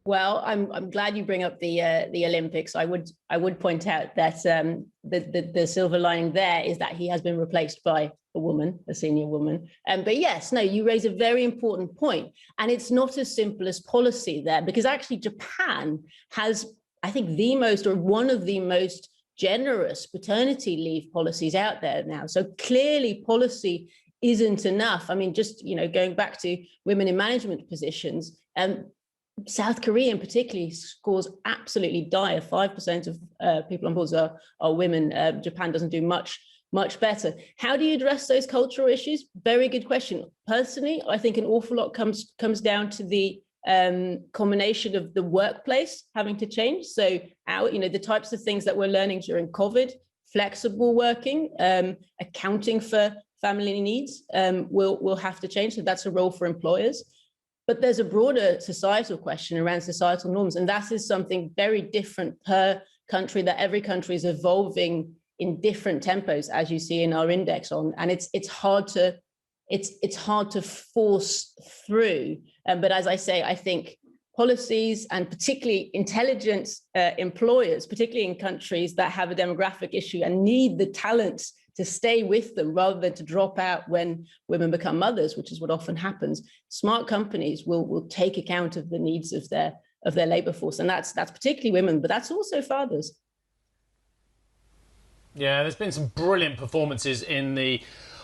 Well, I'm glad you bring up the Olympics. I would point out that the silver lining there is that he has been replaced by a woman, a senior woman. But yes, no, you raise a very important point, and it's not as simple as policy there, because actually Japan has, I think, the most, or one of the most generous paternity leave policies out there now. So clearly, policy isn't enough. I mean, just going back to women in management positions. South Korea in particular scores absolutely dire. 5% of people on boards are women. Japan doesn't do much better. How do you address those cultural issues? Very good question. Personally, I think an awful lot comes down to the combination of the workplace having to change. So the types of things that we're learning during COVID, flexible working, accounting for family needs will have to change. So that's a role for employers. But there's a broader societal question around societal norms, and that is something very different per country, that every country is evolving in different tempos, as you see in our index on, and it's hard to force through. But as I say, I think policies, and particularly intelligent employers, particularly in countries that have a demographic issue and need the talents to stay with them rather than to drop out when women become mothers, which is what often happens. Smart companies will take account of the needs of their labor force, and that's particularly women, but that's also fathers. Yeah, there's been some brilliant performances in the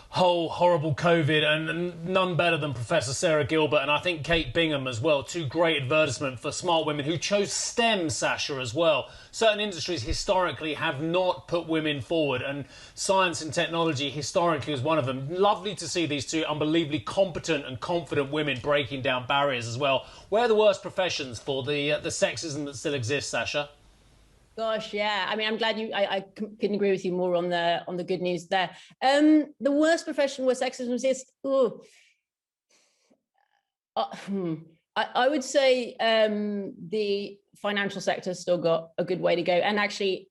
whole horrible COVID, and none better than Professor Sarah Gilbert and I think Kate Bingham as well. Two great advertisement for smart women who chose STEM, Sacha, as well. Certain industries historically have not put women forward, and science and technology historically is one of them. Lovely to see these two unbelievably competent and confident women breaking down barriers as well. Where are the worst professions for the sexism that still exists, Sacha? Gosh, yeah. I mean, I'm glad I couldn't agree with you more on the good news there. The worst profession where sexism exists. I would say the financial sector's still got a good way to go, and actually,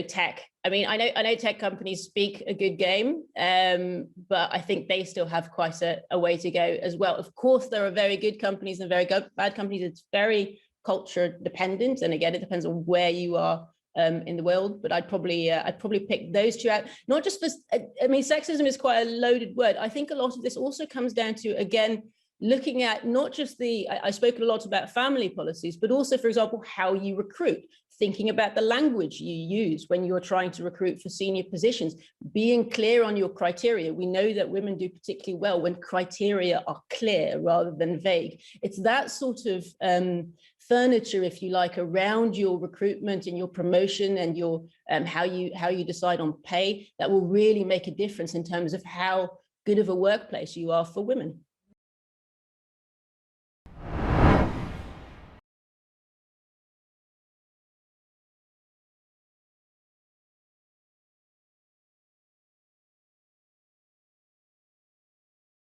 tech. I mean, I know tech companies speak a good game, but I think they still have quite a way to go as well. Of course, there are very good companies and very bad companies. It's very culture dependent, and again, it depends on where you are in the world. But I'd probably pick those two out. Not just for, I mean, sexism is quite a loaded word. I think a lot of this also comes down to, again, looking at not just I spoke a lot about family policies, but also, for example, how you recruit, thinking about the language you use when you're trying to recruit for senior positions, being clear on your criteria. We know that women do particularly well when criteria are clear rather than vague. It's that sort of furniture, if you like, around your recruitment and your promotion and your how you decide on pay that will really make a difference in terms of how good of a workplace you are for women.